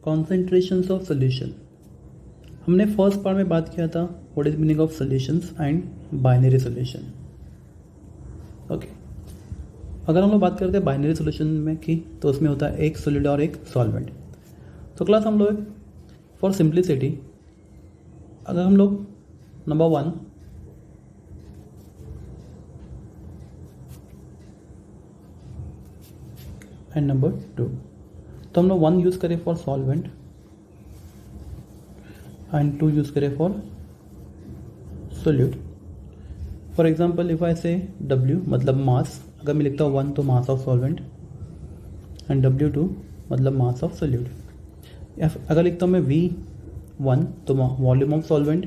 Concentrations of solution. हमने first part में बात किया था what is meaning of solutions and binary solution. Okay, अगर हम लोग बात करते हैं बाइनरी सोल्यूशन में की, तो उसमें होता है एक सॉलिड और एक सॉल्वेंट। तो क्लास हम लोग फॉर सिंप्लिसिटी अगर हम लोग नंबर 1 एंड नंबर 2, तो हम लोग 1 यूज़ करें फॉर सॉल्वेंट एंड 2 यूज़ करें for solute. For example if I से W मतलब मास, अगर मैं लिखता हूँ 1 तो मास ऑफ सॉल्वेंट एंड W2 मतलब मास ऑफ सोल्यूट। या अगर लिखता हूँ मैं V1 तो वॉल्यूम ऑफ सॉल्वेंट,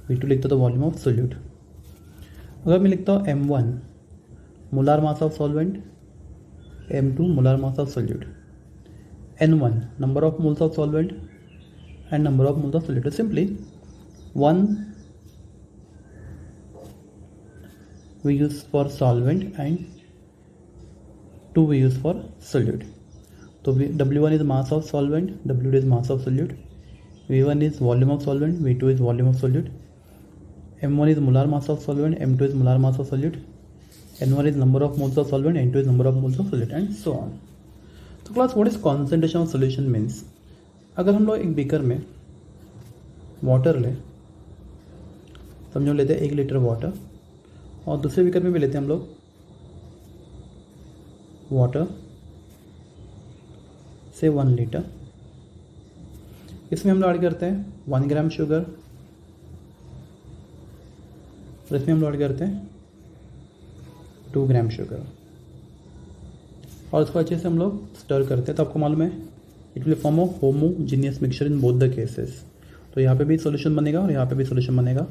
V2 लिखता तो वॉल्यूम ऑफ सोल्यूट। अगर मैं लिखता हूँ M1 molar mass of solvent, M2 molar mass of solute, N1 number of moles of solvent and number of moles of solute. Simply 1 we use for solvent and 2 we use for solute. So W1 is mass of solvent, W2 is mass of solute, V1 is volume of solvent, V2 is volume of solute, M1 is molar mass of solvent, M2 is molar mass of solute, N1 is number of moles of solvent, N2 is number of moles of solute and so on. तो class what is concentration of solution means? अगर हम लोग एक beaker में water ले, समझो लेते हैं 1 लीटर वाटर, और दूसरे बीकर में भी लेते हैं हम लोग वाटर से 1 लीटर। इसमें हम लोग ऐड करते हैं 1 ग्राम शुगर और इसमें हम लोग ऐड करते हैं 2 ग्राम शुगर और इसको अच्छे से हम लोग स्टर करते हैं। तो आपको मालूम है it will form a homogeneous mixture in both the cases. तो यहाँ पे भी सॉल्यूशन बनेगा और यहाँ पे भी सॉल्यूशन बनेगा,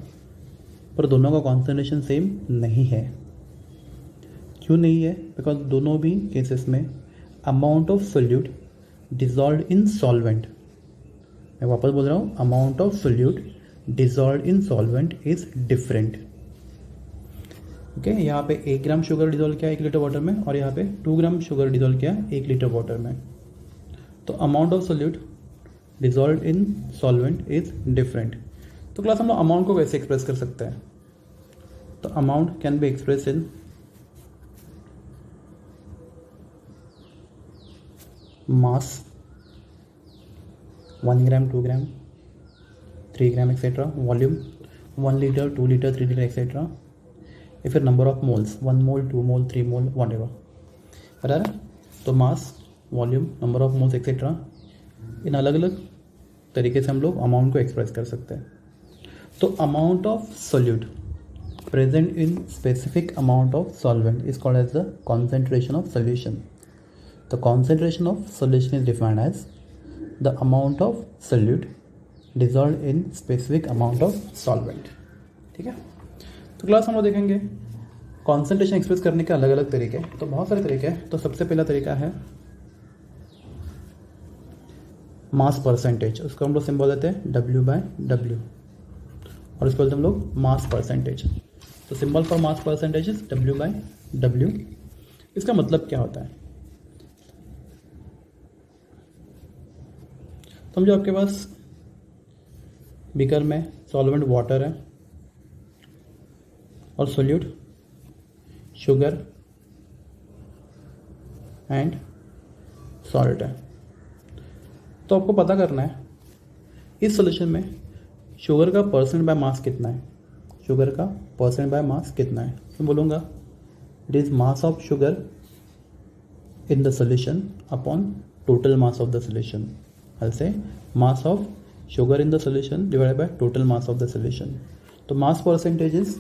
पर दोनों का कॉन्सेंट्रेशन सेम नहीं है। क्यों नहीं है? बिकॉज दोनों भी केसेस में amount of solute dissolve in solvent, मैं वापस बोल रहा हूँ, amount of solute dissolve in solvent is different. Okay, यहाँ पे 1 ग्राम शुगर डिजॉल्व किया 1 लीटर वाटर में और यहाँ पे 2 ग्राम शुगर डिजॉल्व किया 1 लीटर वाटर में। तो amount of solute dissolve in solvent is different. तो क्लास हम लोग अमाउंट को कैसे एक्सप्रेस कर सकते हैं? तो amount can be express in mass 1 gram 2 gram 3 gram etcetera, volume 1 litre 2 litre 3 litre etcetera, या फिर number of moles 1 mole 2 mole 3 mole whatever, बराबर। तो mass, volume, number of moles etcetera, इन अलग अलग तरीके से हम लोग अमाउंट को एक्सप्रेस कर सकते हैं। तो amount of solute present in specific amount of solvent is called as the concentration of solution. The concentration of solution is defined as the amount of solute dissolve in specific amount of solvent. ठीक है, तो class हम लोग देखेंगे concentration express करने के अलग अलग तरीके। तो बहुत सारे तरीके हैं। तो सबसे पहला तरीका है मास परसेंटेज, उसको हम लोग सिंबल देते हैं W/W और इसको बोलते हैं हम लोग मास परसेंटेज। तो symbol for mass percentage is W/W। इसका मतलब क्या होता है? समझो आपके पास बीकर में सॉल्वेंट वाटर है और सोल्यूट शुगर एंड सॉल्ट है। तो आपको पता करना है इस सॉल्यूशन में शुगर का परसेंट बाय मास कितना है। शुगर का परसेंट बाय मास कितना है? मैं बोलूँगा it is mass of sugar in the solution upon total mass of the solution. I say mass of sugar in the solution divided by total mass of the solution. तो mass percentage is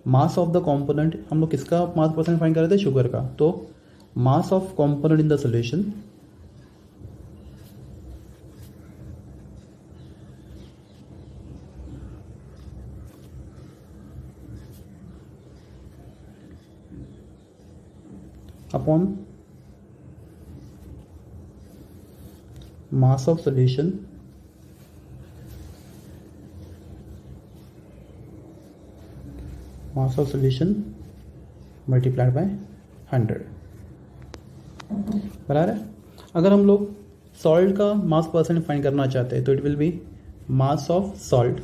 mass of the component. हम लोग किसका मास percent find कर रहे थे? Sugar का। तो mass of component in the solution upon mass of solution multiplied by 100, बराबर है। अगर हम लोग सॉल्ट का मास परसेंट फाइंड करना चाहते हैं तो it will be mass of salt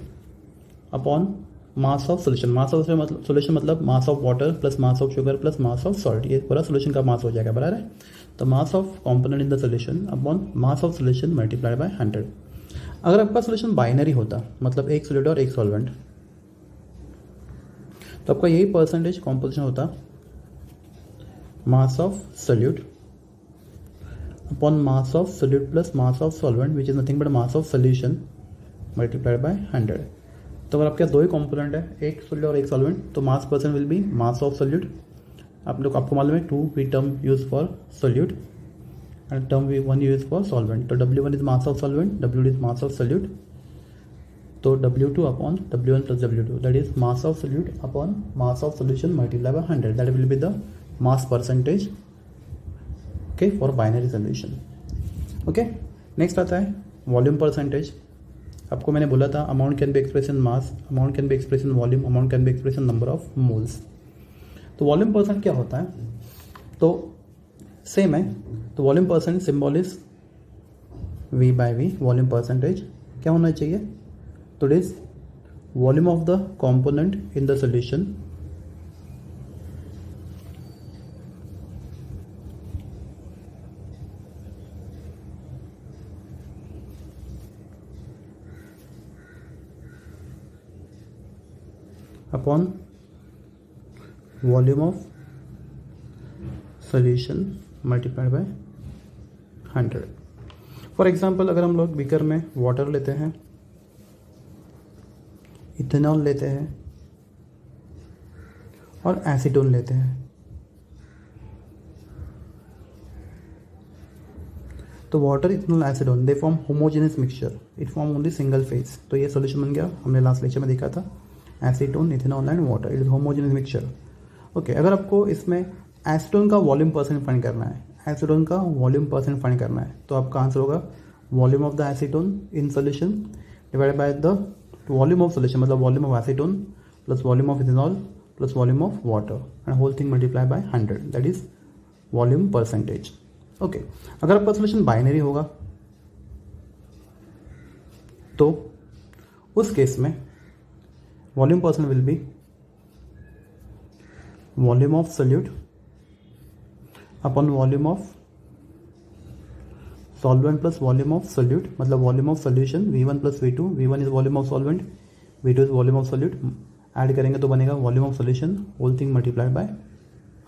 upon mass of solution. Mass of solution मतलब mass of water plus mass of sugar plus mass of salt, ये पूरा सोल्यूशन का मास हो जाएगा, बराबर है। तो mass of component in the solution upon mass of solution multiplied by 100। अगर आपका सोल्यूशन बाइनरी होता, मतलब एक सोल्यूट और एक सॉल्वेंट, तो आपका यही परसेंटेज कॉम्पोजिशन होता मास of solute upon mass of solute plus mass of solvent which is nothing but mass of solution multiplied by 100। तो अगर आपके दो ही कॉम्पोनेंट है, एक सोल्यूट और एक सॉल्वेंट, तो mass percent will be mass of solute. आपको मालूम है 2 we term use for solute and term we 1 use for solvent. तो W1 is mass of solvent, W2 is mass of solute. तो W2 upon W1 plus W2 that is mass of solute upon mass of solution multiply by 100, that will be the mass percentage okay for binary solution. Okay, next आता है volume percentage. आपको मैंने बोला था amount can be express in mass, amount can be express in volume, amount can be express in number of moles. तो volume percent क्या होता है, तो सेम है। तो volume percent symbol is V by V। Volume percentage क्या होना चाहिए, तो it is volume of the component in the solution upon volume of solution multiplied by 100। For example अगर हम लोग बीकर में वाटर लेते हैं, इथेनॉल लेते हैं और एसीटोन लेते हैं, तो water ethanol acetone they form homogeneous mixture, it form only single phase. तो ये सोल्यूशन बन गया, हमने लास्ट लेक्चर में देखा था acetone ethanol and water, it is homogeneous mixture. Okay, अगर आपको इसमें एसीटोन का वॉल्यूम परसेंट फाइंड करना है, एसीटोन का वॉल्यूम परसेंट फाइंड करना है, तो आपका आंसर होगा volume of the acetone in solution divided by the volume of solution, मतलब volume of acetone plus volume of ethanol plus volume of water and whole thing multiply by 100, that is volume percentage. Okay, अगर आपका solution binary होगा तो उस case में volume percent will be volume of solute upon volume of solvent plus volume of solute, मतलब volume of solution V1 plus V2, V1 is volume of solvent, V2 is volume of solute, add करेंगे तो बनेगा volume of solution whole thing multiplied by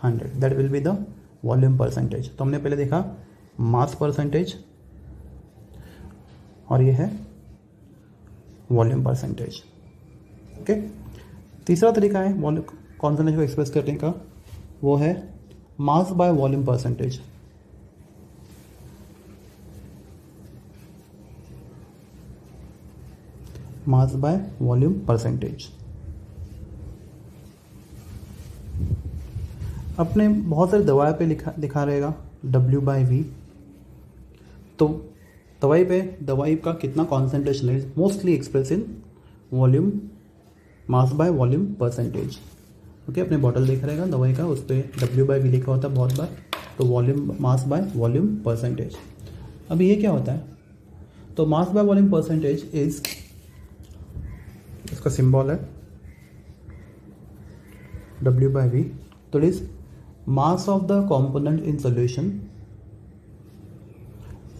100, that will be the volume percentage. तो हमने पहले देखा mass percentage और ये है वॉल्यूम परसेंटेज। ओके, तीसरा तरीका है कॉन्सेंट्रेशन को एक्सप्रेस करने का, वो है mass by volume percentage. Mass by volume percentage अपने बहुत सारी दवाई पे दिखा रहेगा W/V। तो दवाई का कितना कॉन्सेंट्रेशन है mostly express in volume, mass by volume percentage. Okay, अपने बॉटल देख रहेगा दवाई का, उस पर W/V लिखा होता है बहुत बार, तो volume mass by volume percentage. अभी ये क्या होता है, तो mass by volume percentage is, इसका सिंबल है W/V, तो it is mass of the component in solution.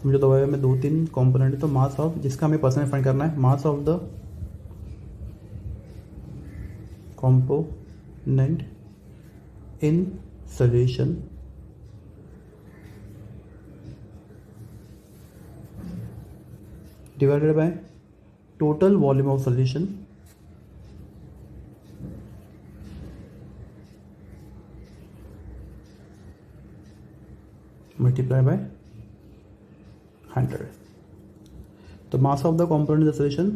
समझो दवाई में 2-3 कॉम्पोनेंट है, तो मास ऑफ, जिसका हमें परसेंट फाइंड करना है, मास of the component in solution divided by total volume of solution multiplied by 100. The mass of the component in the solution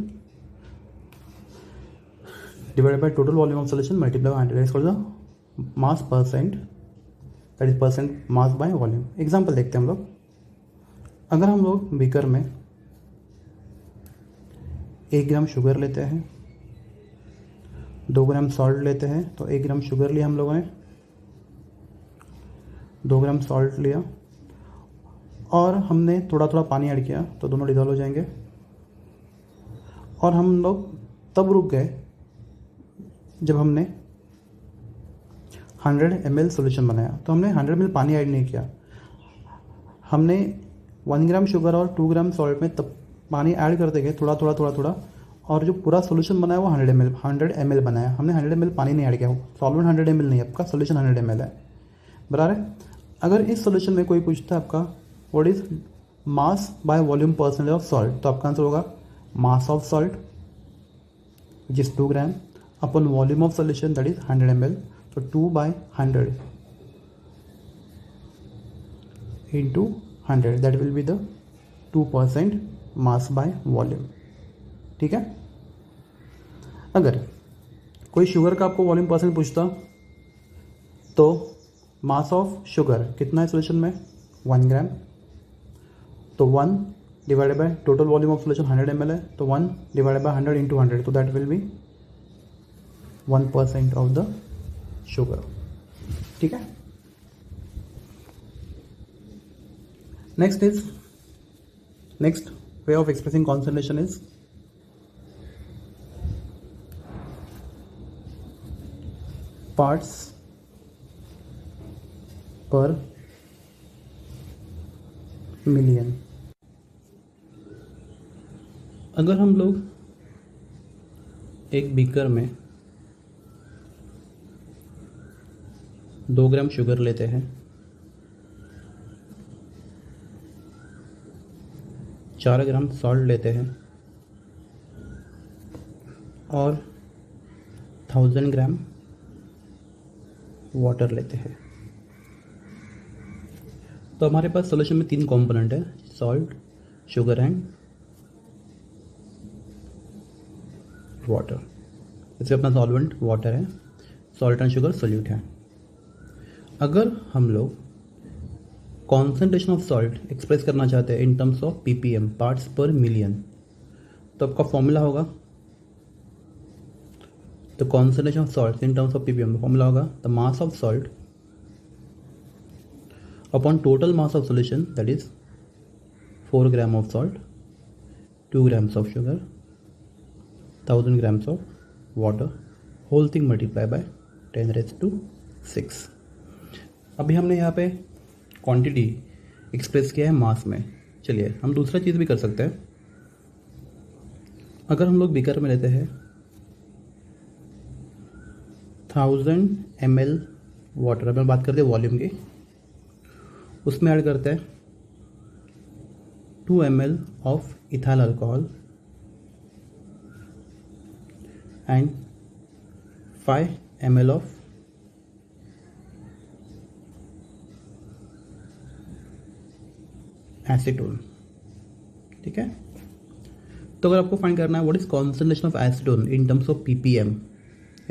divided by total volume of solution multiplied by 100 is called the mass percent, that is percent mass by volume. Example देखते हैं हम लोग। अगर हम लोग beaker में 1 gram sugar लेते हैं, 2 ग्राम सॉल्ट लेते हैं, तो 1 ग्राम शुगर लिया हम लोगों ने, 2 ग्राम सॉल्ट लिया और हमने थोड़ा थोड़ा पानी ऐड किया तो दोनों डिज़ोल्व हो जाएंगे। और हम लोग तब रुक गए जब हमने 100 ml सॉल्यूशन बनाया। तो हमने 100 ml पानी ऐड नहीं किया, हमने 1 ग्राम शुगर और 2 ग्राम सॉल्ट में तब पानी ऐड करते गए थोड़ा थोड़ा थोड़ा थोड़ा, और जो पूरा सॉल्यूशन बनाया वो 100 ml बनाया। हमने 100 ml पानी नहीं ऐड किया, सॉल्वेंट 100 ml नहीं, आपका सॉल्यूशन 100 ml है, बराबर है। अगर इस सॉल्यूशन में कोई पूछता है आपका what is mass by volume percentage of salt, तो आपका आंसर होगा मास of salt which is 2 gram upon volume of solution that is 100 ml, तो 2/100 into 100 that will be the 2% mass by volume। ठीक है। अगर कोई शुगर का आपको वॉल्यूम परसेंट पूछता तो मास ऑफ शुगर कितना है सॉल्यूशन में 1 ग्राम, तो 1 divided by total volume of solution 100 ml है, तो 1 डिवाइडेड बाय 100 into 100, तो that will B 1% of the sugar. ठीक है। Next way of expressing concentration is parts per million। अगर हम लोग एक बीकर में 2 ग्राम शुगर लेते हैं, 4 ग्राम सॉल्ट लेते हैं और 1000 ग्राम वाटर लेते हैं, तो हमारे पास सॉल्यूशन में 3 कंपोनेंट है, सॉल्ट, शुगर एंड वाटर। इससे अपना सॉल्वेंट वाटर है, सॉल्ट एंड शुगर सोल्यूट है। अगर हम लोग कॉन्सेंट्रेशन ऑफ सॉल्ट एक्सप्रेस करना चाहते हैं in terms of ppm parts per million, तो आपका फॉर्मूला होगा, तो concentration of salt in terms of ppm formula होगा the mass of salt upon total mass of solution that is 4 gram of salt, 2 grams of sugar, 1000 grams of water, whole thing multiply by 10⁻⁶। अभी हमने यहाँ पे quantity express किया है मास में। चलिए हम दूसरा चीज़ भी कर सकते हैं। अगर हम लोग बीकर में लेते हैं 1000 ml वाटर, अब बात करते हैं वॉल्यूम की, उसमें ऐड करते हैं 2 ml of ethyl alcohol and 5 ml of acetone. ठीक है। तो अगर आपको फाइंड करना है what is concentration of acetone in terms of ppm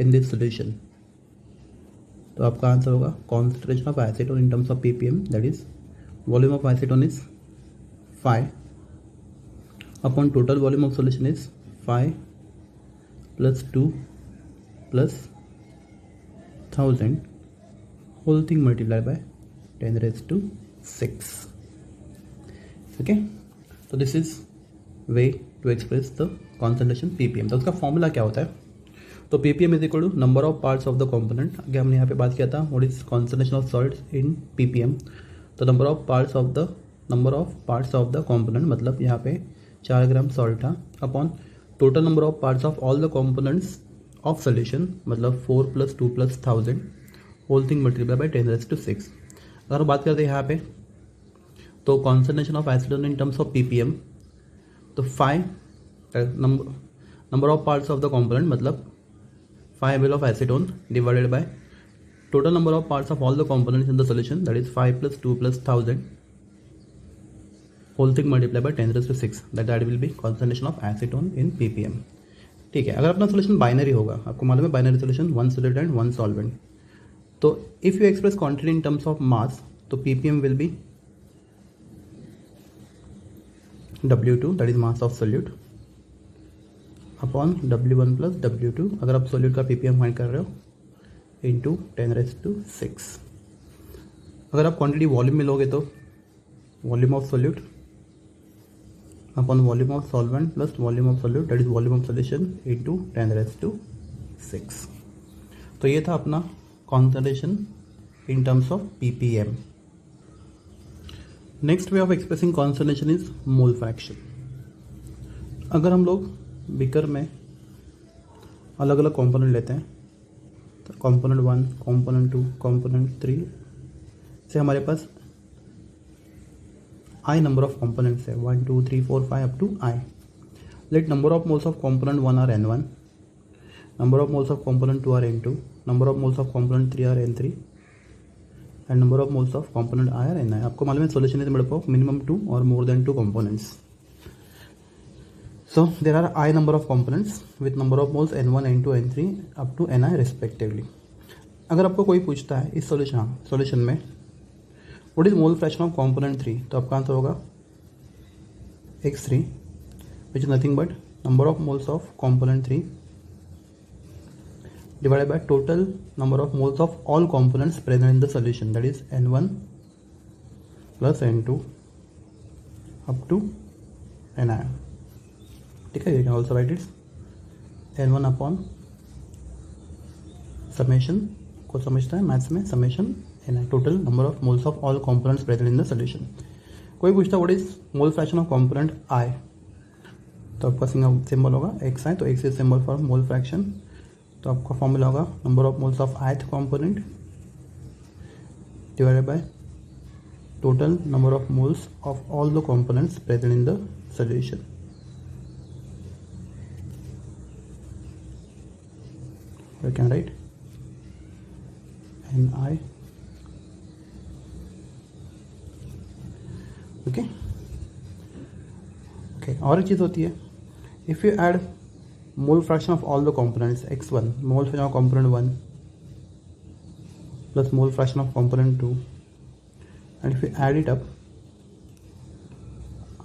in this solution, तो आपका आंसर होगा concentration of acetone in terms of ppm that is volume of acetone is 5 upon total volume of solution is 5 + 2 + 1000 whole thing multiply by 10⁻⁶। Okay, तो this is way to express the concentration ppm। तो उसका formula क्या होता है, तो ppm is equal to number of parts of the component. आगे हमने यहाँ पे बात किया था what is concentration of salt in ppm, तो number of parts of the component, मतलब यहाँ पे 4 ग्राम सॉल्ट था, upon total number of parts of all the components of solution, मतलब 4 + 2 + 1000 होल थिंग मल्टीप्लाई बाय 10⁻⁶। अगर बात करते हैं यहाँ पे तो concentration of acetone in terms of ppm, तो 5 number of parts of the component, मतलब 5 ml of acetone divided by total number of parts of all the components in the solution that is 5 + 2 + 1000 whole thing multiply by 10⁻⁶, that will be concentration of acetone in ppm। ठीक है। अगर अपना solution binary होगा, आपको मालूम है binary solution 1 solid and 1 solvent, तो if you express quantity in terms of mass, तो ppm will be W2 that is mass of solute upon W1 + W2, अगर आप सोल्यूट का ppm फाइंड कर रहे हो, इंटू 10⁻⁶। अगर आप क्वांटिटी वॉल्यूम में लोगे तो volume of solute upon volume of solvent plus volume of solute, that is volume of solution into 10⁻⁶। तो ये था अपना concentration in terms of ppm। Next way of expressing concentration is mole fraction. अगर हम लोग बीकर में अलग अलग कंपोनेंट लेते हैं, तो कंपोनेंट 1, कंपोनेंट 2, कंपोनेंट 3 से हमारे पास आई नंबर ऑफ कंपोनेंट्स है, 1 2 3 4 5 up to I. Let number of moles of component 1 are N1, number of moles of component 2 are N2, number of moles of component 3 are N3 and number of moles of component I are Ni। आपको मालूम है solution is made of minimum 2 और more than 2 components. So there are I number of components with number of moles N1, N2, N3 up to Ni respectively। अगर आपको कोई पूछता है इस सॉल्यूशन में what is mole fraction of component 3, तो आपका आंसर होगा X3 which is nothing but number of moles of component 3 divided by total number of moles of all components present in the solution, that is N1 plus N2 up to Ni। ठीक है, you can also write it N1 upon summation को समझता है maths में, summation Ni, total number of moles of all components present in the solution. कोई पूछता है what is mole fraction of component I, तो आपका सिंबल होगा X है, तो X is symbol for mole fraction. तो आपका फॉर्मूला होगा number of moles of ith component divided by total number of moles of all the components present in the solution. You can write Ni, okay। और एक चीज़ होती है, if you add mole fraction of all the components x1, mole fraction of component 1 plus mole fraction of component 2 and if you add it up,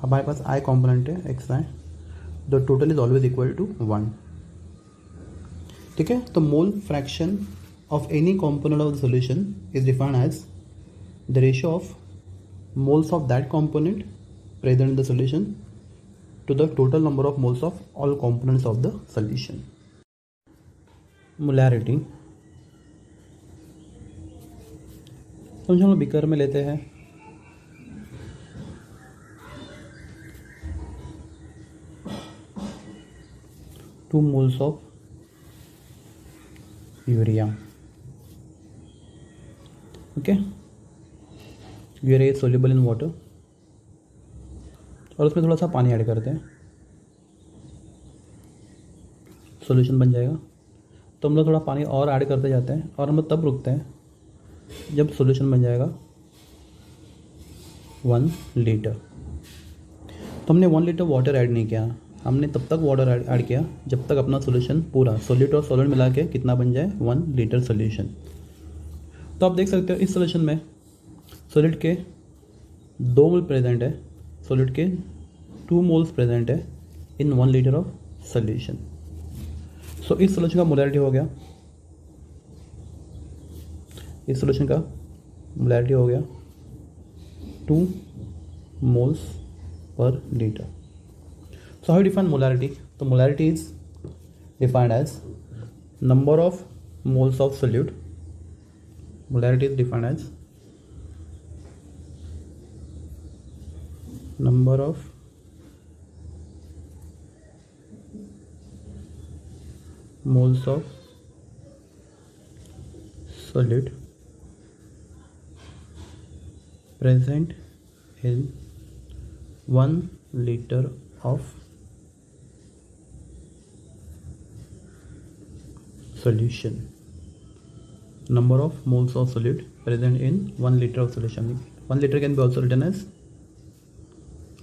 हमारे पास I component है xi, the total is always equal to 1। ठीक है, तो mole fraction of any component of the solution is defined as the ratio of moles of that component present in the solution to the total number of moles of all components of the solution। Molarity समझो, हम beaker में लेते हैं 2 moles of urea, okay. Urea is soluble in water और उसमें थोड़ा सा पानी ऐड करते हैं, सॉल्यूशन बन जाएगा। तो हम लोग थोड़ा पानी और ऐड करते जाते हैं और हम लोग तब रुकते हैं जब सॉल्यूशन बन जाएगा 1 लीटर। तो हमने 1 लीटर वाटर ऐड नहीं किया, हमने तब तक वाटर ऐड किया जब तक अपना सॉल्यूशन पूरा सॉल्यूट और सॉल्वेंट मिला के कितना बन जाए 1 लीटर सॉल्यूशन। तो आप देख सकते हो इस सॉल्यूशन में सॉलिड के 2 मोल प्रेजेंट है, सॉलिड के 2 मोल्स प्रेजेंट है इन 1 लीटर ऑफ सॉल्यूशन। सो इस सॉल्यूशन का मोलैरिटी हो गया, इस सॉल्यूशन का मोलैरिटी हो गया 2 moles per litre. So how define molarity? तो molarity is defined as number of moles of solute, molarity is defined as number of moles of solid present in 1 liter of solution। Number of moles of solid present in 1 liter of solution। 1 liter can be also written as,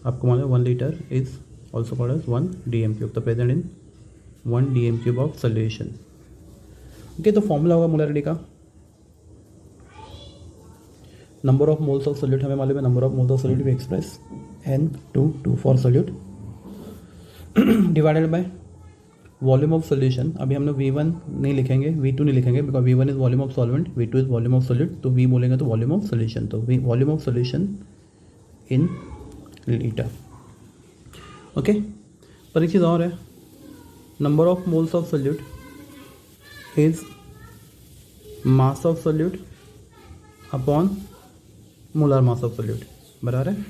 आपको मालूम है 1 litre is also called as 1 dm cube, तो present in 1 dm cube of solution. Okay, तो formula होगा molarity का number of moles of solute, हमें मालूम है number of moles of solute भी express N2 for solute divided by volume of solution. अभी हम लोग V1 नहीं लिखेंगे, V2 नहीं लिखेंगे, because V1 is volume of solvent, V2 is volume of solute, तो V बोलेंगे तो वॉल्यूम ऑफ सोल्यूशन। तो volume of solution in litre. Okay, पर एक चीज़ और है, number of moles of solute is mass of solute upon molar mass of solute, बराबर है।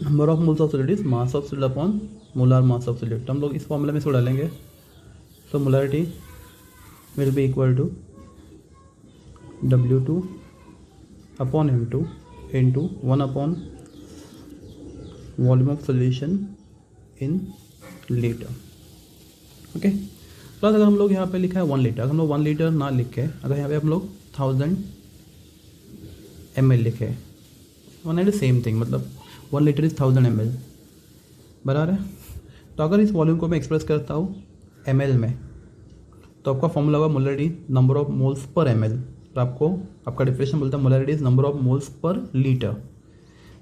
Number of moles of solute is mass of solute upon molar mass of solute. हम लोग इस फॉर्मूला में इसको डालेंगे, so molarity will be equal to W2 upon M2 into 1 upon volume of solution in litre. Okay, plus अगर हम लोग यहाँ पे लिखा है 1 लीटर, अगर हम लोग 1 लीटर ना लिख के अगर यहाँ पे हम लोग 1000 ml लिखे, वन एंड सेम थिंग, मतलब 1 लीटर इज़ 1000 ml, बराबर है। तो अगर इस वॉल्यूम को मैं एक्सप्रेस करता हूँ ml में, तो आपका फॉर्मूला होगा molarity number of moles per ml। तो आपका डिफरेंशियल बोलता है molarity is number of moles per litre,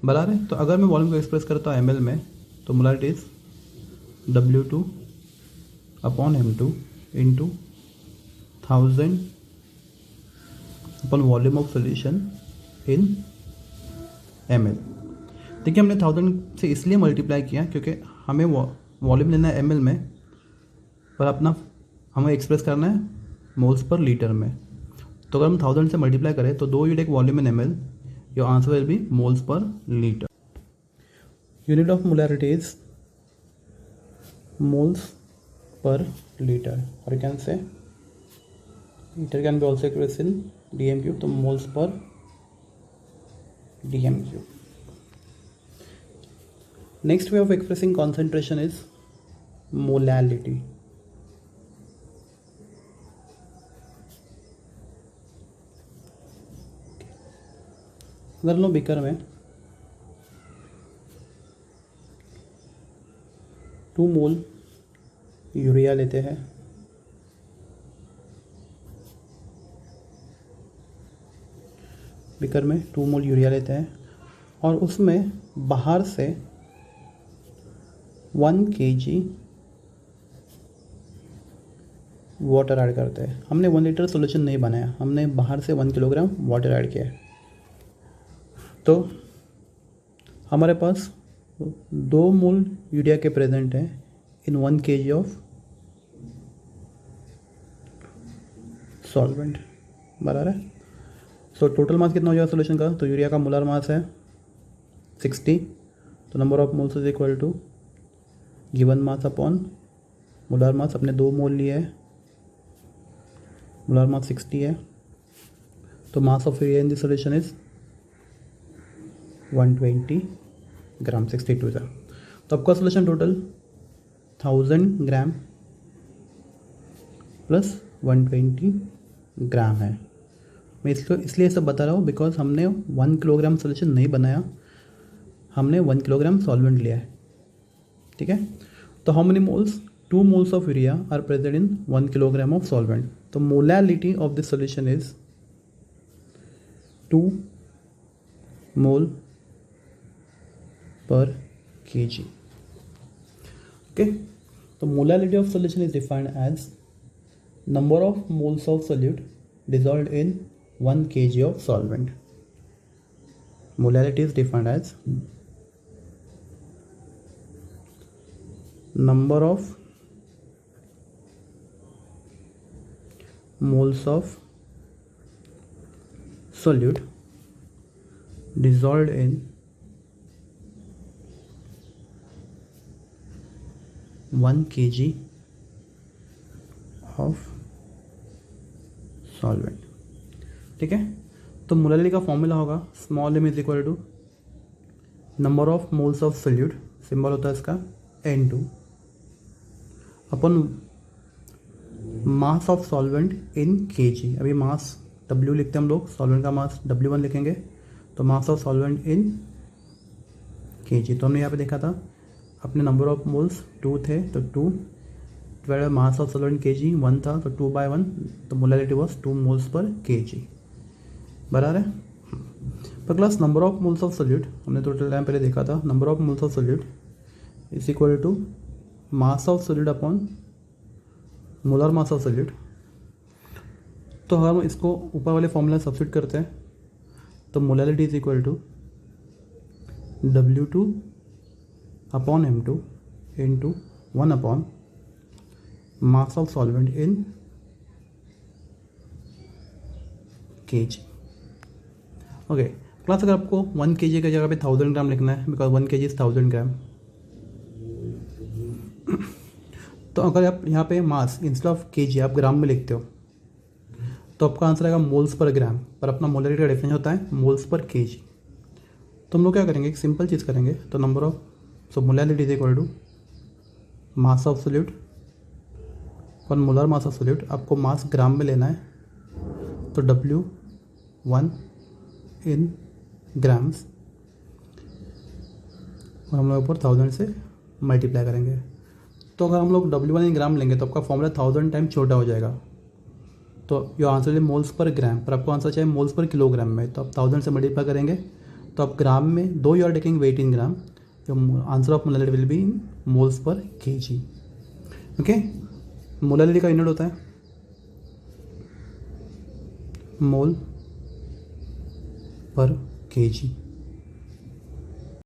बराबर है। तो अगर मैं वॉल्यूम को एक्सप्रेस करता हूँ ml में, तो molarity is W2 upon M2 into 1000 upon volume of solution in ml। देखिए हमने 1000 से इसलिए मल्टीप्लाई किया क्योंकि हमें वॉल्यूम लेना है ml में, पर हमें एक्सप्रेस करना है मोल्स पर लीटर में। तो अगर हम 1000 से मल्टीप्लाई करें तो 2 unit volume in ml, your answer will be moles per litre. Unit of molarity is moles per liter, or you can say liter can be also expressed in dm cube, तो moles per dm cube। next way of expressing concentration is molality। अगर लो beaker में 2 मोल urea लेते हैं, beaker में 2 मोल urea लेते हैं और उसमें बाहर से 1 kg वाटर ऐड करते हैं। हमने 1 लीटर सोल्यूशन नहीं बनाया, हमने बाहर से 1 किलोग्राम वाटर ऐड किया है। तो हमारे पास 2 मोल यूरिया के प्रेजेंट है इन 1 kg ऑफ सॉल्वेंट, बराबर है। सो टोटल मास कितना हो जाएगा सोल्यूशन का, तो यूरिया का मोलर मास है 60, तो number of moles is equal to given mass upon molar mass. अपने 2 मोल लिए है, मोलर मास 60 है, तो mass of urea in this solution is 120 ग्राम, 62 है। तो आपका सोल्यूशन टोटल 1000 ग्राम प्लस 120 ग्राम है। मैं इसको इसलिए सब बता रहा हूँ बिकॉज हमने 1 किलोग्राम सोल्यूशन नहीं बनाया, हमने 1 किलोग्राम सॉल्वेंट लिया है, ठीक है। तो how many moles, 2 moles of urea are present in 1 kilogram of solvent. तो molality of this solution is 2 mole per kg। okay, तो molality of solution is defined as number of moles of solute dissolved in 1 kg of solvent। molality is defined as number of moles of solute dissolved in 1 kg of solvent, ठीक है। तो molality का formula होगा small m is equal to number of moles of solute, symbol होता है इसका N2, upon mass of solvent in kg। अभी मास W लिखते हैं हम लोग, सॉल्वेंट का मास W1 लिखेंगे, तो मास ऑफ सॉल्वेंट इन kg। तो हमने यहाँ पे देखा था अपने नंबर ऑफ मोल्स 2 थे, तो 2 divided mass of solvent kg 1 था, तो 2/1, तो molality was 2 moles per kg, बराबर है। पर class number of moles of solute हमने टोटल टाइम पहले देखा था, number of moles of solute is equal to mass of solute upon molar mass of solute. तो हम इसको ऊपर वाले फॉर्मूला सब्स्टिट्यूट करते हैं, तो molality is equal to W2 upon M2 into 1 upon mass of solvent in kg. Okay class, अगर आपको 1 kg की जगह पे 1000 ग्राम लिखना है, बिकॉज 1 kg इज 1000 ग्राम, तो अगर आप यहाँ पे मास इंस्टेड ऑफ kg आप ग्राम में लिखते हो तो आपका आंसर आएगा मोल्स पर ग्राम, पर अपना मोलरिटी का डिफरेंस होता है मोल्स पर kg। तो हम लोग क्या करेंगे, एक सिंपल चीज़ करेंगे, तो number of, so molarity is equal to mass of solute per molar mass of solute. आपको मास ग्राम में लेना है, तो W1 इन ग्राम्स, और हम लोग ऊपर 1000 से मल्टीप्लाई करेंगे। तो अगर हम लोग W1 इन ग्राम लेंगे तो आपका फॉर्मूला 1000 टाइम छोटा हो जाएगा, तो your answer is moles per ग्राम, पर आपको आंसर चाहिए मोल्स पर किलोग्राम में, तो आप 1000 से मल्टीप्लाई करेंगे तो आप ग्राम में, दो यू आर टेकिंग वेट इन ग्राम, तो answer of molarity will be in moles per kg। Okay, molarity का यूनिट होता है मोल पर kg।